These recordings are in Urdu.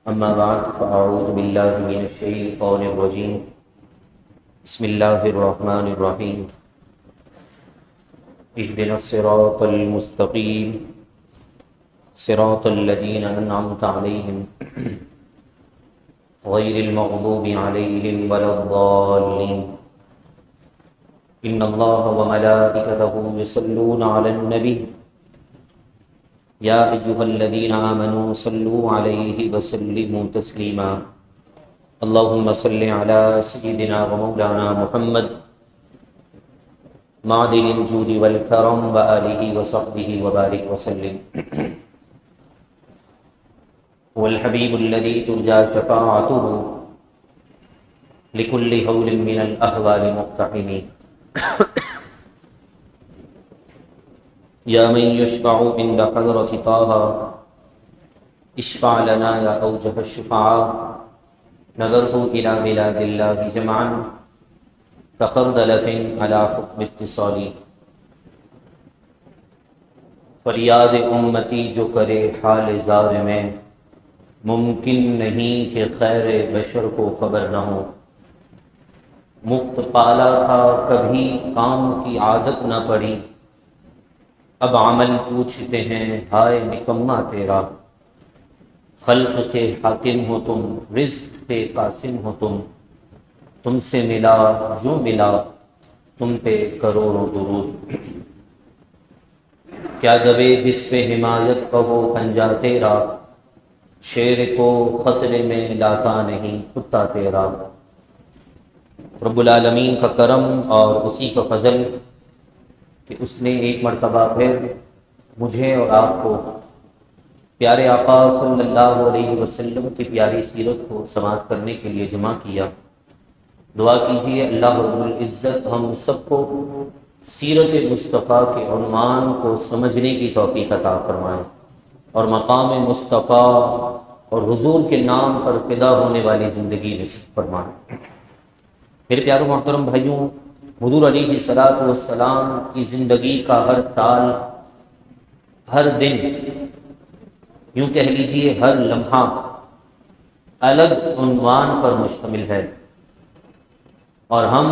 أما بعد فأعوذ بالله من الشيطان الرجيم بسم الله الرحمن الرحيم اهدنا الصراط المستقيم صراط الذين أنعمت عليهم غير المغضوب عليهم ولا الضالين إن الله وملائكته يصلون على النبي يا أيها الذين آمنوا صلوا عليه وسلموا تسليما اللهم صل على سيدنا ومولانا محمد معدن الجود والكرم وآله وصحبه وبارك وسلم هو الحبيب الذي ترجى شفاعته لكل هول من الأهوال مقتحم يا من يشفع عند حضرة طه اشفع لنا يا أوجه الشفعاء نظرت إلى بلاد الله جمعا كخردلة على حكم اتصالي فریاد امتی جو کرے حال زار میں ممکن نہیں کہ خیر بشر کو خبر نہ ہو مفت پالا تھا کبھی کام کی عادت نہ پڑی اب عمل پوچھتے ہیں ہائے نکما تیرا خلق کے حاکم ہو تم رزق کے قاسم ہو تم سے ملا جو ملا تم پہ کروڑوں درود کیا دبے جس پہ حمایت کا وہ پنجہ تیرا شیر کو خطرے میں لاتا نہیں کتا تیرا رب العالمین کا کرم اور اسی کا فضل کہ اس نے ایک مرتبہ پھر مجھے اور آپ کو پیارے آقا صلی اللہ علیہ وسلم کی پیاری سیرت کو سماعت کرنے کے لیے جمع کیا۔ دعا کیجیے اللہ رب العزت ہم سب کو سیرت مصطفیٰ کے عنوان کو سمجھنے کی توفیق عطا فرمائے اور مقام مصطفیٰ اور حضور کے نام پر فدا ہونے والی زندگی نصیب فرمائے۔ میرے پیاروں محترم بھائیوں، حضور علیہ الصلاۃ والسلام کی زندگی کا ہر سال، ہر دن، یوں کہہ لیجیے ہر لمحہ الگ عنوان پر مشتمل ہے، اور ہم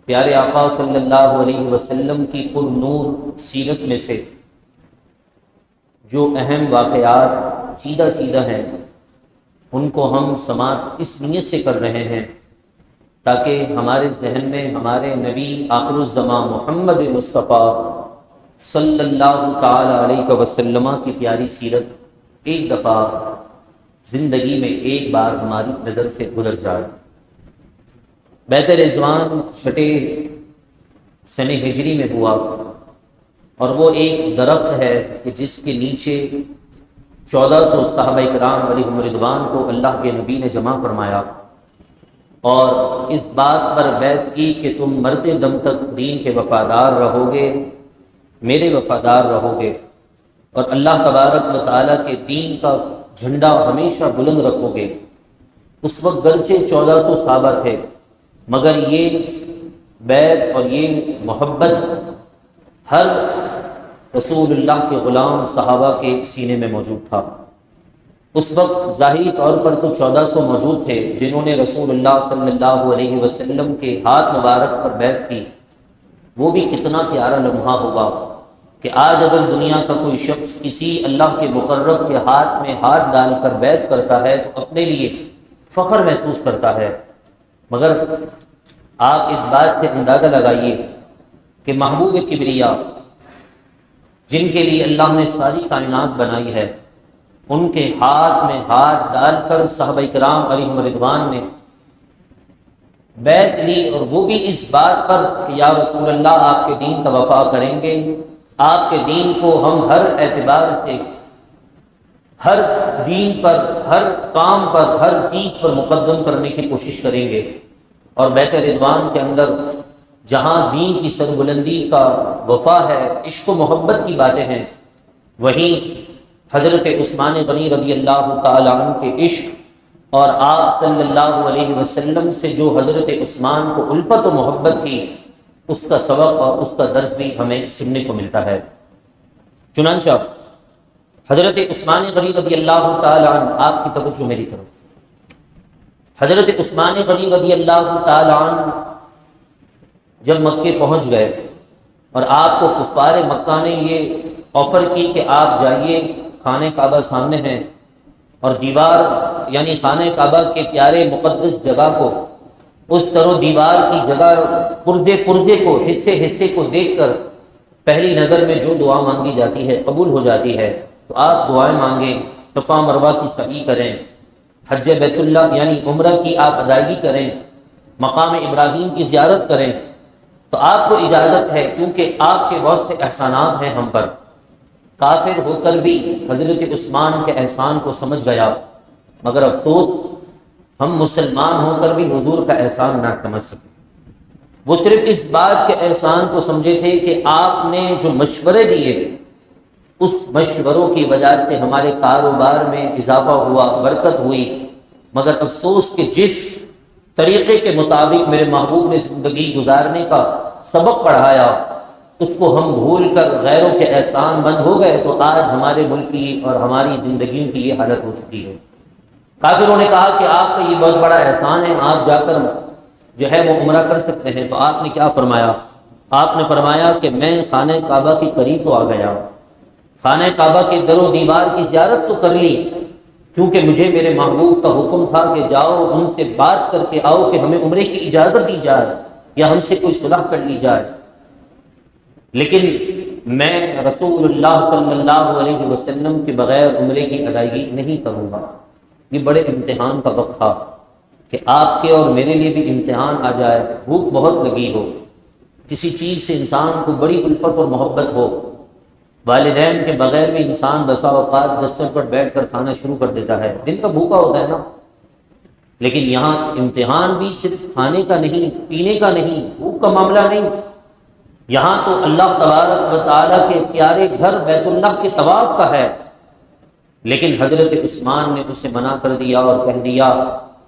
پیارے آقا صلی اللہ علیہ وسلم کی پر نور سیرت میں سے جو اہم واقعات چیدہ ہیں ان کو ہم سماعت اس نیت سے کر رہے ہیں تاکہ ہمارے ذہن میں ہمارے نبی آخر الزماں محمد مصطفیٰ صلی اللہ تعالی علیہ وسلم کی پیاری سیرت ایک دفعہ زندگی میں ایک بار ہماری نظر سے گزر جائے۔ بیت رضوان چھٹے سن ہجری میں ہوا، اور وہ ایک درخت ہے کہ جس کے نیچے 1400 صحابہ کرام علیہم رضوان کو اللہ کے نبی نے جمع فرمایا اور اس بات پر بیعت کی کہ تم مرتے دم تک دین کے وفادار رہو گے، میرے وفادار رہو گے، اور اللہ تبارک و تعالیٰ کے دین کا جھنڈا ہمیشہ بلند رکھو گے۔ اس وقت گرچہ 1400 صحابہ تھے، مگر یہ بیعت اور یہ محبت ہر رسول اللہ کے غلام صحابہ کے سینے میں موجود تھا۔ اس وقت ظاہری طور پر تو 1400 موجود تھے جنہوں نے رسول اللہ صلی اللہ علیہ وسلم کے ہاتھ مبارک پر بیعت کی۔ وہ بھی کتنا پیارا لمحہ ہوگا کہ آج اگر دنیا کا کوئی شخص کسی اللہ کے مقرب کے ہاتھ میں ہاتھ ڈال کر بیعت کرتا ہے تو اپنے لیے فخر محسوس کرتا ہے، مگر آپ اس بات سے اندازہ لگائیے کہ محبوب کبریا جن کے لیے اللہ نے ساری کائنات بنائی ہے، ان کے ہاتھ میں ہاتھ ڈال کر صحابہ کرام علیہم رضوان نے بیعت لی، اور وہ بھی اس بات پر کہ یا رسول اللہ آپ کے دین کا وفا کریں گے، آپ کے دین کو ہم ہر اعتبار سے، ہر دین پر، ہر کام پر، ہر چیز پر مقدم کرنے کی کوشش کریں گے۔ اور بیت رضوان کے اندر جہاں دین کی سربلندی کا وفا ہے، عشق و محبت کی باتیں ہیں، وہیں حضرت عثمان غنی رضی اللہ تعالیٰ عنہ کے عشق اور آپ صلی اللہ علیہ وسلم سے جو حضرت عثمان کو الفت و محبت تھی، اس کا سبق اور اس کا درس بھی ہمیں سننے کو ملتا ہے۔ چنانچہ حضرت عثمان غنی رضی اللہ تعالی عنہ، آپ کی توجہ میری طرف، حضرت عثمان غنی رضی اللہ تعالی عنہ جب مکے پہنچ گئے اور آپ کو کفار مکہ نے یہ آفر کی کہ آپ جائیے، خانہ کعبہ سامنے ہے، اور دیوار یعنی خانہ کعبہ کے پیارے مقدس جگہ کو، اس طرح دیوار کی جگہ پرزے پرزے کو، حصے حصے کو دیکھ کر پہلی نظر میں جو دعا مانگی جاتی ہے قبول ہو جاتی ہے، تو آپ دعائیں مانگیں، صفا مروہ کی سعی کریں، حج بیت اللہ یعنی عمرہ کی آپ ادائیگی کریں، مقام ابراہیم کی زیارت کریں، تو آپ کو اجازت ہے، کیونکہ آپ کے بہت سے احسانات ہیں ہم پر۔ کافر ہو کر بھی حضرت عثمان کے احسان کو سمجھ گیا، مگر افسوس ہم مسلمان ہو کر بھی حضور کا احسان نہ سمجھ سکے۔ وہ صرف اس بات کے احسان کو سمجھے تھے کہ آپ نے جو مشورے دیے، اس مشوروں کی وجہ سے ہمارے کاروبار میں اضافہ ہوا، برکت ہوئی، مگر افسوس کہ جس طریقے کے مطابق میرے محبوب نے زندگی گزارنے کا سبق پڑھایا، اس کو ہم بھول کر غیروں کے احسان مند ہو گئے، تو آج ہمارے ملک کی اور ہماری زندگیوں کی یہ حالت ہو چکی ہے۔ کافروں نے کہا کہ آپ کا یہ بہت بڑا احسان ہے، آپ جا کر جو ہے وہ عمرہ کر سکتے ہیں، تو آپ نے کیا فرمایا؟ آپ نے فرمایا کہ میں خانہ کعبہ کے قریب تو آ گیا، خانہ کعبہ کے در و دیوار کی زیارت تو کر لی، کیونکہ مجھے میرے محبوب کا حکم تھا کہ جاؤ ان سے بات کر کے آؤ کہ ہمیں عمرے کی اجازت دی جائے یا ہم سے کوئی صلح کر لی جائے، لیکن میں رسول اللہ صلی اللہ علیہ وسلم کے بغیر عمرے کی ادائیگی نہیں کروں گا۔ یہ بڑے امتحان کا وقت تھا کہ آپ کے اور میرے لیے بھی امتحان آ جائے، بھوک بہت لگی ہو، کسی چیز سے انسان کو بڑی الفت اور محبت ہو، والدین کے بغیر بھی انسان بسا اوقات دستر پر بیٹھ کر کھانا شروع کر دیتا ہے، دن کا بھوکا ہوتا ہے نا۔ لیکن یہاں امتحان بھی صرف کھانے کا نہیں، پینے کا نہیں، بھوک کا معاملہ نہیں، یہاں تو اللہ تبارک و تعالیٰ کے پیارے گھر بیت اللہ کے طواف کا ہے۔ لیکن حضرت عثمان نے اسے منع کر دیا اور کہہ دیا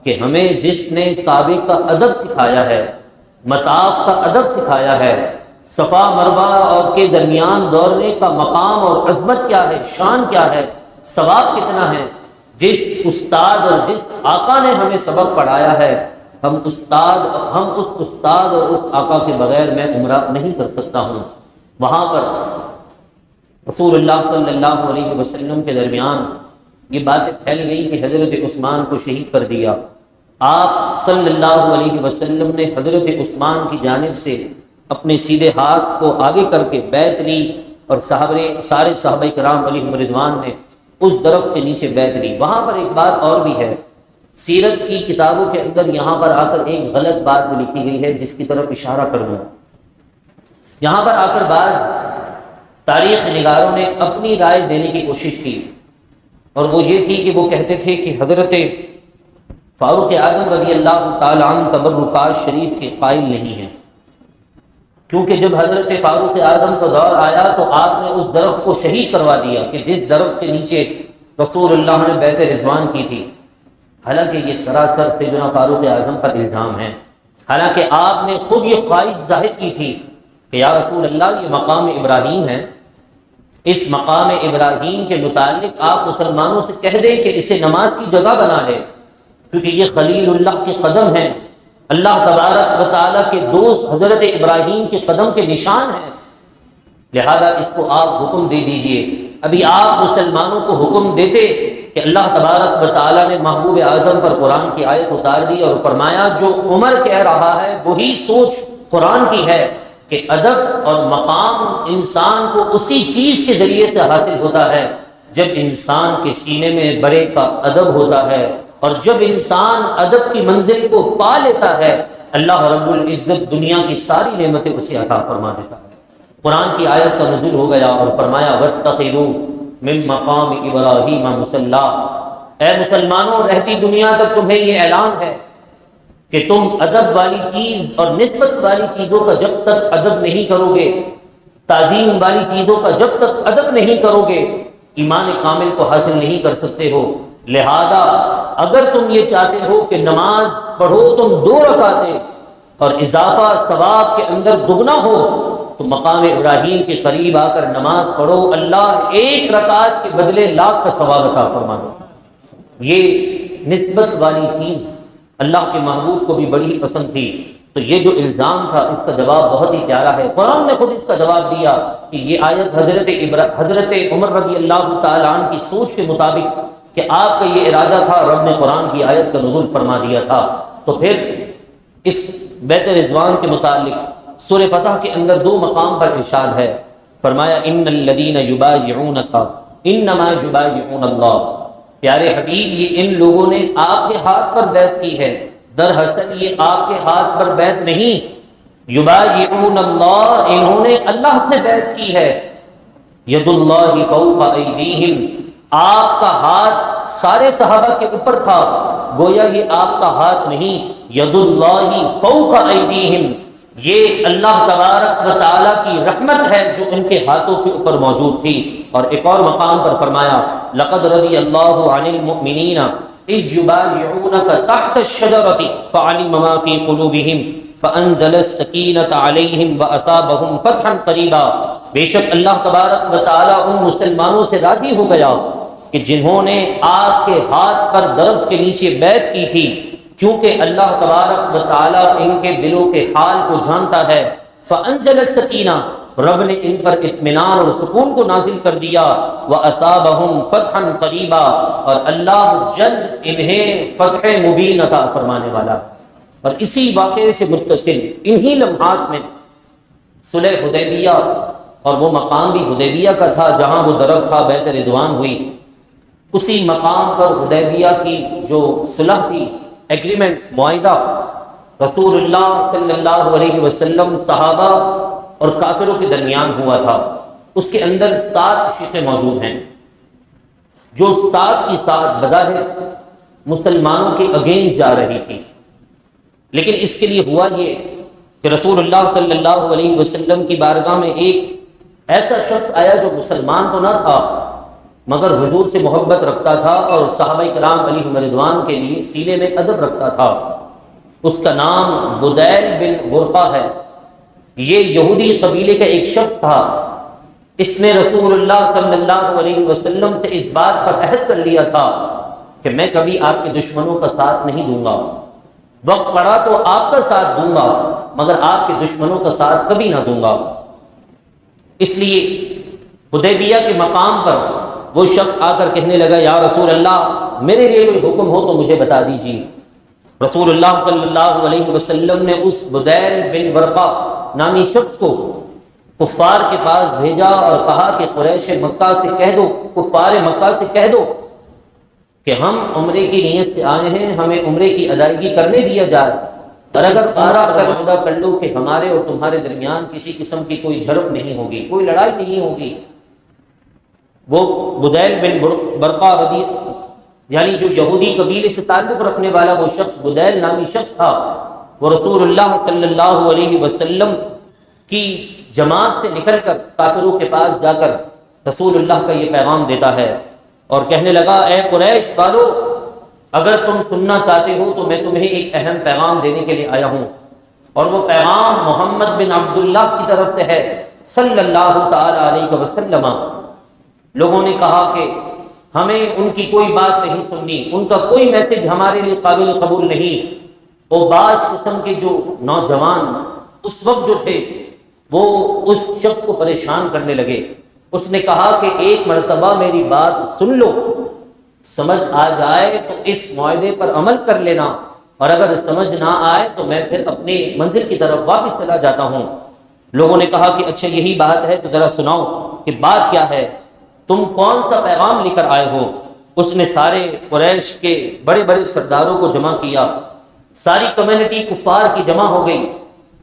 کہ ہمیں جس نے کعبے کا ادب سکھایا ہے، مطاف کا ادب سکھایا ہے، صفا مروہ اور کے درمیان دوڑنے کا مقام اور عظمت کیا ہے، شان کیا ہے، ثواب کتنا ہے، جس استاد اور جس آقا نے ہمیں سبق پڑھایا ہے، ہم اس استاد اور اس آقا کے بغیر میں عمرہ نہیں کر سکتا ہوں۔ وہاں پر رسول اللہ صلی اللہ علیہ وسلم کے درمیان یہ باتیں پھیل گئی کہ حضرت عثمان کو شہید کر دیا۔ آپ صلی اللہ علیہ وسلم نے حضرت عثمان کی جانب سے اپنے سیدھے ہاتھ کو آگے کر کے بیعت لی، اور سارے صحابہ کرام علیہم رضوان نے اس درخت کے نیچے بیعت لی۔ وہاں پر ایک بات اور بھی ہے، سیرت کی کتابوں کے اندر یہاں پر آ کر ایک غلط بات بھی لکھی گئی ہے جس کی طرف اشارہ کر دوں۔ یہاں پر آ کر بعض تاریخ نگاروں نے اپنی رائے دینے کی کوشش کی، اور وہ یہ تھی کہ وہ کہتے تھے کہ حضرت فاروق اعظم رضی اللہ تعالی عنہ تبرکات شریف کے قائل نہیں ہیں، کیونکہ جب حضرت فاروق اعظم کا دور آیا تو آپ نے اس درخت کو شہید کروا دیا کہ جس درخت کے نیچے رسول اللہ نے بیعت رضوان کی تھی۔ حالانکہ یہ سراسر سیدنا فاروق اعظم پر الزام ہے، حالانکہ آپ نے خود یہ خواہش ظاہر کی تھی کہ یا رسول اللہ یہ مقام ابراہیم ہے، اس مقام ابراہیم کے متعلق آپ مسلمانوں سے کہہ دیں کہ اسے نماز کی جگہ بنا لے، کیونکہ یہ خلیل اللہ کے قدم ہیں، اللہ تبارک و تعالیٰ کے دوست حضرت ابراہیم کے قدم کے نشان ہیں، لہذا اس کو آپ حکم دے دیجئے۔ ابھی آپ مسلمانوں کو حکم دیتے کہ اللہ تبارک و تعالیٰ نے محبوب اعظم پر قرآن کی آیت اتار دی اور فرمایا جو عمر کہہ رہا ہے وہی سوچ قرآن کی ہے کہ ادب اور مقام انسان کو اسی چیز کے ذریعے سے حاصل ہوتا ہے جب انسان کے سینے میں بڑے کا ادب ہوتا ہے، اور جب انسان ادب کی منزل کو پا لیتا ہے اللہ رب العزت دنیا کی ساری نعمتیں اسے عطا فرما دیتا ہے۔ قرآن کی آیت کا نزول ہو گیا اور فرمایا وَاتَّخِذُوا مِن مَقَامِ إِبْرَاهِيمَ مُصَلًّى، اے مسلمانوں رہتی دنیا تک تمہیں یہ اعلان ہے کہ تم ادب والی چیز اور نسبت والی چیزوں کا جب تک ادب نہیں کرو گے، تعظیم والی چیزوں کا جب تک ادب نہیں کرو گے، ایمان کامل کو حاصل نہیں کر سکتے ہو۔ لہذا اگر تم یہ چاہتے ہو کہ نماز پڑھو تم 2 رکعتیں اور اضافہ ثواب کے اندر دگنا ہو، تو مقام ابراہیم کے قریب آ کر نماز پڑھو، اللہ ایک رکعت کے بدلے لاکھ کا ثواب عطا فرما دو۔ یہ نسبت والی چیز اللہ کے محبوب کو بھی بڑی ہی پسند تھی۔ تو یہ جو الزام تھا اس کا جواب بہت ہی پیارا ہے، قرآن نے خود اس کا جواب دیا کہ یہ آیت حضرت عمر رضی اللہ تعالیٰ عنہ کی سوچ کے مطابق کہ آپ کا یہ ارادہ تھا، رب نے قرآن کی آیت کا نزول فرما دیا تھا۔ تو پھر اس بیت رضوان کے متعلق سورہ فتح کے اندر 2 مقام پر ارشاد ہے، فرمایا ان الذین یبایعونک انما یبایعون اللہ۔ پیارے حبیب، یہ ان لوگوں نے آپ کے ہاتھ پر بیعت کی ہے، دراصل یہ آپ کے ہاتھ پر بیعت نہیں، یبایعون اللہ، انہوں نے اللہ سے بیعت کی ہے۔ ید اللہ فوق ایدیہم، آپ کا ہاتھ سارے صحابہ کے اوپر تھا، گویا یہ آپ کا ہاتھ نہیں، ید اللہ فوق ایدیہم، یہ اللہ تبارک و تعالیٰ کی رحمت ہے جو ان کے ہاتھوں کے اوپر موجود تھی۔ اور ایک اور مقام پر فرمایا لقد رضی اللہ عن المؤمنین اذ یبایعونک تحت الشجرۃ فعلم ما فی قلوبہم فانزل السکینۃ علیہم واثابہم فتحا قریبا۔ بے شک اللہ تبارک و تعالیٰ ان مسلمانوں سے راضی ہو گیا کہ جنہوں نے آپ کے ہاتھ پر درخت کے نیچے بیعت کی تھی، کیونکہ اللہ تبارک و تعالیٰ ان کے دلوں کے حال کو جانتا ہے۔ فانزل السکینہ، رب نے ان پر اطمینان اور سکون کو نازل کر دیا، واثابہم فتحا قریبا، اور اللہ جلد انہیں فتح مبین عطا فرمانے والا۔ اور اسی واقعے سے متصل انہی لمحات میں صلح حدیبیہ، اور وہ مقام بھی حدیبیہ کا تھا جہاں وہ درخت تھا، بیعت رضوان ہوئی، اسی مقام پر حدیبیہ کی جو صلح تھی، ایگریمنٹ، معاہدہ، رسول اللہ صلی اللہ علیہ وسلم، صحابہ اور کافروں کے درمیان ہوا تھا۔ اس کے اندر 7 شقیں موجود ہیں، جو 7 کی 7 بظاہر مسلمانوں کے اگینسٹ جا رہی تھی، لیکن اس کے لیے ہوا یہ کہ رسول اللہ صلی اللہ علیہ وسلم کی بارگاہ میں ایک ایسا شخص آیا جو مسلمان تو نہ تھا مگر حضور سے محبت رکھتا تھا اور صحابہ کرام علیہم رضوان کے لیے سینے میں ادب رکھتا تھا۔ اس کا نام بدیل بن ورقہ ہے۔ یہ یہودی قبیلے کا ایک شخص تھا۔ اس نے رسول اللہ صلی اللہ علیہ وسلم سے اس بات پر عہد کر لیا تھا کہ میں کبھی آپ کے دشمنوں کا ساتھ نہیں دوں گا، وقت پڑا تو آپ کا ساتھ دوں گا مگر آپ کے دشمنوں کا ساتھ کبھی نہ دوں گا۔ اس لیے حدیبیہ کے مقام پر وہ شخص آ کر کہنے لگا، یا رسول اللہ، میرے لیے کوئی حکم ہو تو مجھے بتا دیجیے۔ رسول اللہ صلی اللہ علیہ وسلم نے اس بدیل بن ورقہ نامی شخص کو کفار کے پاس بھیجا اور کہا کہ قریش مکہ سے کہہ دو، کفار مکہ سے کہہ دو کہ ہم عمرے کی نیت سے آئے ہیں، ہمیں عمرے کی ادائیگی کرنے دیا جائے، اور اگر عمرہ کر وعدہ کر لو کہ ہمارے اور تمہارے درمیان کسی قسم کی کوئی جھڑپ نہیں ہوگی، کوئی لڑائی نہیں ہوگی۔ وہ بدیل بن برقہ رضی، یعنی جو یہودی قبیلے سے تعلق رکھنے والا وہ شخص بدیل نامی شخص تھا، وہ رسول اللہ صلی اللہ علیہ وسلم کی جماعت سے نکل کر کافروں کے پاس جا کر رسول اللہ کا یہ پیغام دیتا ہے اور کہنے لگا، اے قریش والو، اگر تم سننا چاہتے ہو تو میں تمہیں ایک اہم پیغام دینے کے لیے آیا ہوں، اور وہ پیغام محمد بن عبداللہ کی طرف سے ہے صلی اللہ تعالی علیہ وسلم۔ لوگوں نے کہا کہ ہمیں ان کی کوئی بات نہیں سننی، ان کا کوئی میسج ہمارے لیے قابل قبول نہیں۔ وہ بعض قسم کے جو نوجوان اس وقت جو تھے وہ اس شخص کو پریشان کرنے لگے۔ اس نے کہا کہ ایک مرتبہ میری بات سن لو، سمجھ آ جائے تو اس معاہدے پر عمل کر لینا، اور اگر سمجھ نہ آئے تو میں پھر اپنے منزل کی طرف واپس چلا جاتا ہوں۔ لوگوں نے کہا کہ اچھا یہی بات ہے تو ذرا سناؤ کہ بات کیا ہے، تم کون سا پیغام لے کر آئے ہو؟ اس نے سارے قریش کے بڑے بڑے سرداروں کو جمع کیا، ساری کمیونٹی کفار کی جمع ہو گئی،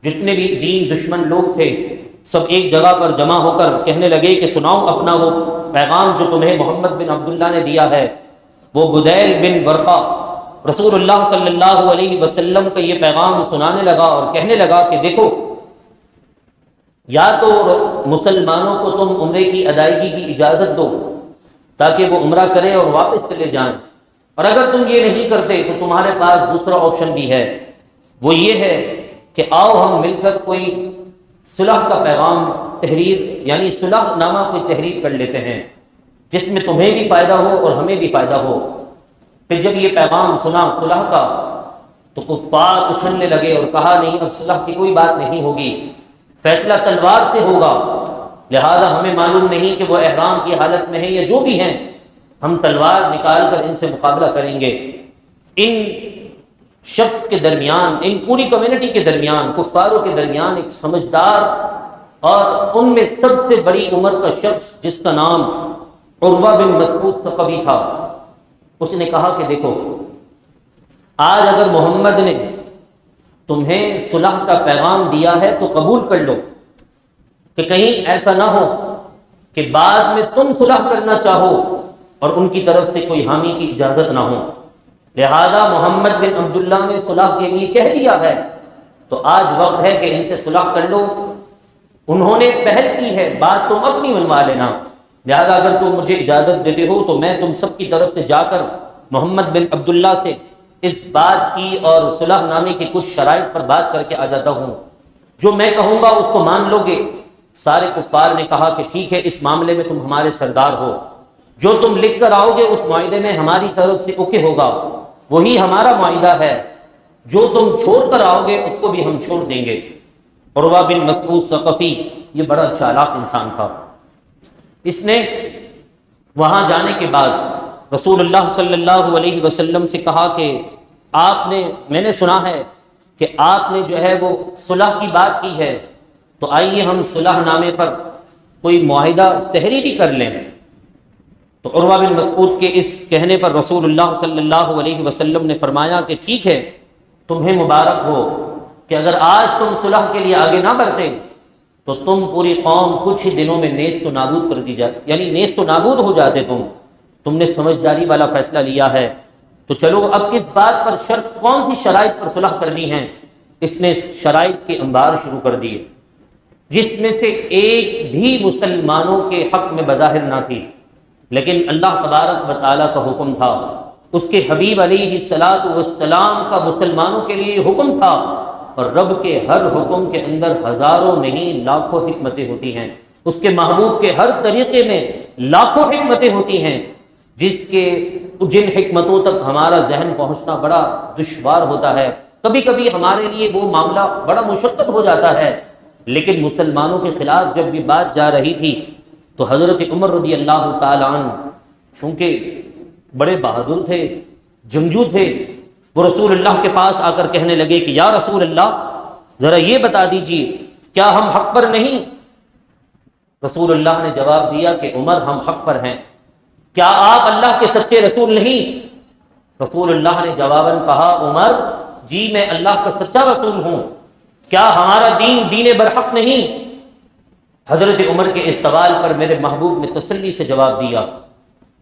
جتنے بھی دین دشمن لوگ تھے سب ایک جگہ پر جمع ہو کر کہنے لگے کہ سناؤ اپنا وہ پیغام جو تمہیں محمد بن عبداللہ نے دیا ہے۔ وہ بدیل بن ورقہ رسول اللہ صلی اللہ علیہ وسلم کا یہ پیغام سنانے لگا اور کہنے لگا کہ دیکھو، یا تو مسلمانوں کو تم عمرے کی ادائیگی کی اجازت دو تاکہ وہ عمرہ کرے اور واپس چلے جائیں، اور اگر تم یہ نہیں کرتے تو تمہارے پاس دوسرا آپشن بھی ہے، وہ یہ ہے کہ آؤ ہم مل کر کوئی صلح کا پیغام تحریر یعنی صلح نامہ کوئی تحریر کر لیتے ہیں جس میں تمہیں بھی فائدہ ہو اور ہمیں بھی فائدہ ہو۔ پھر جب یہ پیغام سنا صلح کا تو کفار اچھلنے لگے اور کہا نہیں، اب صلح کی کوئی بات نہیں ہوگی، فیصلہ تلوار سے ہوگا، لہذا ہمیں معلوم نہیں کہ وہ احرام کی حالت میں ہیں یا جو بھی ہیں، ہم تلوار نکال کر ان سے مقابلہ کریں گے۔ ان شخص کے درمیان، ان پوری کمیونٹی کے درمیان، کفاروں کے درمیان ایک سمجھدار اور ان میں سب سے بڑی عمر کا شخص جس کا نام عروہ بن مسعود ثقفی تھا، اس نے کہا کہ دیکھو، آج اگر محمد نے تمہیں صلح کا پیغام دیا ہے تو قبول کر لو، کہ کہیں ایسا نہ ہو کہ بعد میں تم صلح کرنا چاہو اور ان کی طرف سے کوئی حامی کی اجازت نہ ہو۔ لہذا محمد بن عبداللہ نے صلح کے لیے کہہ دیا ہے تو آج وقت ہے کہ ان سے صلح کر لو۔ انہوں نے پہل کی ہے، بات تم اپنی منوا لینا، لہذا اگر تم مجھے اجازت دیتے ہو تو میں تم سب کی طرف سے جا کر محمد بن عبداللہ سے اس بات کی اور صلح نامے کی کچھ شرائط پر بات کر کے آ جاتا ہوں، جو میں کہوں گا اس کو مان لو گے؟ سارے کفار نے کہا کہ ٹھیک ہے، اس معاملے میں تم ہمارے سردار ہو، جو تم لکھ کر آؤ گے اس معاہدے میں ہماری طرف سے اوکے ہوگا، وہی ہمارا معاہدہ ہے، جو تم چھوڑ کر آؤ گے اس کو بھی ہم چھوڑ دیں گے۔ عروہ بن مسعود ثقفی یہ بڑا چالاک انسان تھا، اس نے وہاں جانے کے بعد رسول اللہ صلی اللہ علیہ وسلم سے کہا کہ میں نے سنا ہے کہ آپ نے جو ہے وہ صلح کی بات کی ہے، تو آئیے ہم صلح نامے پر کوئی معاہدہ تحریری کر لیں۔ تو عروہ بن مسعود کے اس کہنے پر رسول اللہ صلی اللہ علیہ وسلم نے فرمایا کہ ٹھیک ہے، تمہیں مبارک ہو کہ اگر آج تم صلح کے لیے آگے نہ بڑھتے تو تم پوری قوم کچھ ہی دنوں میں نیست و نابود کر دی جاتی، یعنی نیست و نابود ہو جاتے تم نے سمجھداری والا فیصلہ لیا ہے، تو چلو اب کس بات پر شرط، کون سی شرائط پر صلح کرنی ہے؟ اس نے شرائط کے انبار شروع کر دیے، جس میں سے ایک بھی مسلمانوں کے حق میں بظاہر نہ تھی، لیکن اللہ تبارک و تعالیٰ کا حکم تھا، اس کے حبیب علیہ الصلاۃ والسلام کا مسلمانوں کے لیے حکم تھا، اور رب کے ہر حکم کے اندر ہزاروں نہیں لاکھوں حکمتیں ہوتی ہیں، اس کے محبوب کے ہر طریقے میں لاکھوں حکمتیں ہوتی ہیں، جن حکمتوں تک ہمارا ذہن پہنچنا بڑا دشوار ہوتا ہے، کبھی کبھی ہمارے لیے وہ معاملہ بڑا مشقت ہو جاتا ہے۔ لیکن مسلمانوں کے خلاف جب بھی بات جا رہی تھی تو حضرت عمر رضی اللہ تعالیٰ عنہ چونکہ بڑے بہادر تھے، جنگجو تھے، وہ رسول اللہ کے پاس آ کر کہنے لگے کہ یا رسول اللہ ذرا یہ بتا دیجئے کیا ہم حق پر نہیں؟ رسول اللہ نے جواب دیا کہ عمر ہم حق پر ہیں، کیا آپ اللہ کے سچے رسول نہیں؟ رسول اللہ نے جواباً کہا عمر جی میں اللہ کا سچا رسول ہوں، کیا ہمارا دین دین برحق نہیں؟ حضرت عمر کے اس سوال پر میرے محبوب نے تسلی سے جواب دیا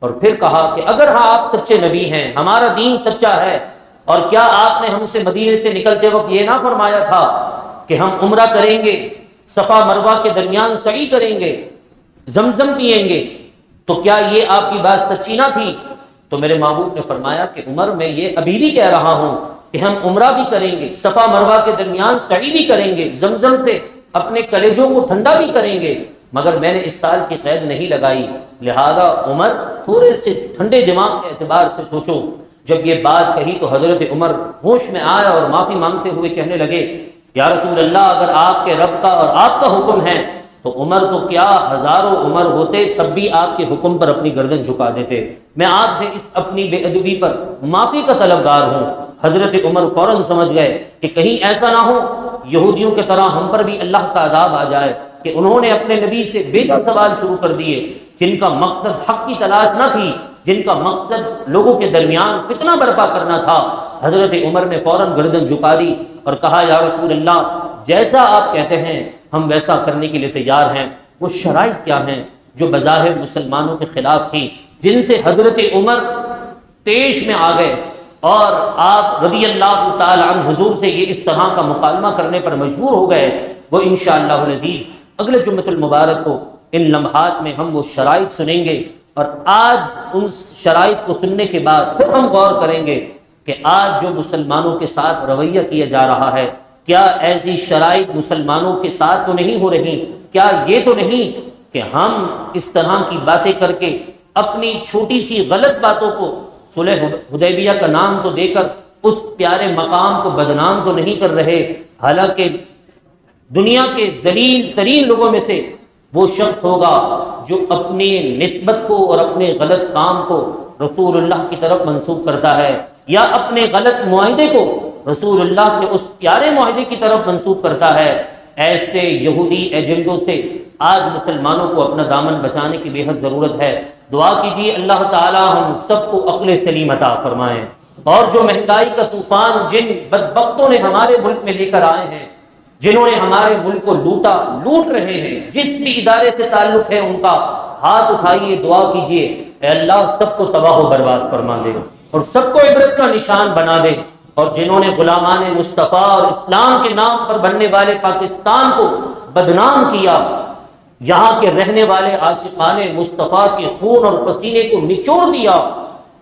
اور پھر کہا کہ اگر ہاں آپ سچے نبی ہیں، ہمارا دین سچا ہے، اور کیا آپ نے ہم سے مدینے سے نکلتے وقت یہ نہ فرمایا تھا کہ ہم عمرہ کریں گے، صفا مروہ کے درمیان سعی کریں گے، زمزم پئیں گے، تو کیا یہ آپ کی بات سچی نہ تھی؟ تو میرے محبوب نے فرمایا کہ عمر میں یہ ابھی بھی کہہ رہا ہوں کہ ہم عمرہ بھی کریں گے، صفا مروہ کے درمیان سعی بھی کریں گے، زمزم سے اپنے کلیجوں کو ٹھنڈا بھی کریں گے، مگر میں نے اس سال کی قید نہیں لگائی، لہذا عمر تھوڑے سے ٹھنڈے دماغ کے اعتبار سے سوچو۔ جب یہ بات کہی تو حضرت عمر ہوش میں آیا اور معافی مانگتے ہوئے کہنے لگے یا رسول اللہ اگر آپ کے رب کا اور آپ کا حکم ہے تو عمر تو کیا ہزاروں عمر ہوتے تب بھی آپ کے حکم پر اپنی گردن جھکا دیتے، میں آپ سے اس اپنی بے ادبی پر معافی کا طلبگار ہوں۔ حضرت عمر فوراً سمجھ گئے کہ کہیں ایسا نہ ہو یہودیوں کی طرح ہم پر بھی اللہ کا عذاب آ جائے، کہ انہوں نے اپنے نبی سے بیجا سوال شروع کر دیے جن کا مقصد حق کی تلاش نہ تھی، جن کا مقصد لوگوں کے درمیان فتنہ برپا کرنا تھا۔ حضرت عمر نے فوراً گردن جھکا دی اور کہا یا رسول اللہ جیسا آپ کہتے ہیں ہم ویسا کرنے کے لیے تیار ہیں۔ وہ شرائط کیا ہیں جو بظاہر مسلمانوں کے خلاف تھی، جن سے حضرت عمر تیش میں آ گئے اور آپ رضی اللہ تعالی عنہ حضور سے یہ اس طرح کا مکالمہ کرنے پر مجبور ہو گئے، وہ انشاءاللہ العزیز اگلے جمعۃ المبارک کو ان لمحات میں ہم وہ شرائط سنیں گے، اور آج ان شرائط کو سننے کے بعد پھر ہم غور کریں گے کہ آج جو مسلمانوں کے ساتھ رویہ کیا جا رہا ہے کیا ایسی شرائط مسلمانوں کے ساتھ تو نہیں ہو رہی؟ کیا یہ تو نہیں کہ ہم اس طرح کی باتیں کر کے اپنی چھوٹی سی غلط باتوں کو صلح حدیبیہ کا نام تو دے کر اس پیارے مقام کو بدنام تو نہیں کر رہے؟ حالانکہ دنیا کے ذلیل ترین لوگوں میں سے وہ شخص ہوگا جو اپنی نسبت کو اور اپنے غلط کام کو رسول اللہ کی طرف منسوب کرتا ہے، یا اپنے غلط معاہدے کو رسول اللہ کے اس پیارے معاہدے کی طرف منسوب کرتا ہے۔ ایسے یہودی ایجنڈوں سے آج مسلمانوں کو اپنا دامن بچانے کی بے حد ضرورت ہے۔ دعا کیجیے اللہ تعالی ہم سب کو عقل سلیم عطا فرمائیں، اور جو مہنگائی کا طوفان جن بدبختوں نے ہمارے ملک میں لے کر آئے ہیں، جنہوں نے ہمارے ملک کو لوٹ رہے ہیں، جس بھی ادارے سے تعلق ہے ان کا ہاتھ اٹھائیے، دعا کیجیے اے اللہ سب کو تباہ و برباد فرما دے اور سب کو عبرت کا نشان بنا دے، اور جنہوں نے غلامان مصطفیٰ اور اسلام کے نام پر بننے والے پاکستان کو بدنام کیا، یہاں کے رہنے والے عاشقان مصطفیٰ کے خون اور پسینے کو نچوڑ دیا،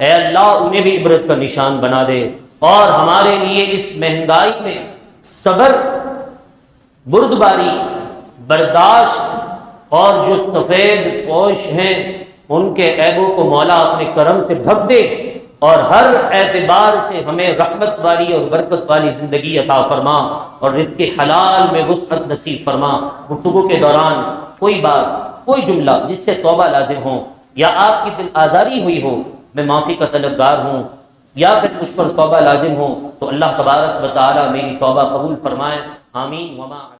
اے اللہ انہیں بھی عبرت کا نشان بنا دے، اور ہمارے لیے اس مہنگائی میں صبر، بردباری، برداشت اور جو سفید پوش ہیں ان کے عیبوں کو مولا اپنے کرم سے ڈھک دے، اور ہر اعتبار سے ہمیں رحمت والی اور برکت والی زندگی عطا فرما، اور رزق حلال میں وسعت نصیب فرما۔ گفتگو کے دوران کوئی بات، کوئی جملہ جس سے توبہ لازم ہو یا آپ کی دل آزاری ہوئی ہو، میں معافی کا طلبگار ہوں، یا پھر مجھ پر توبہ لازم ہو تو اللہ تبارک و تعالی میری توبہ قبول فرمائے، آمین۔ وما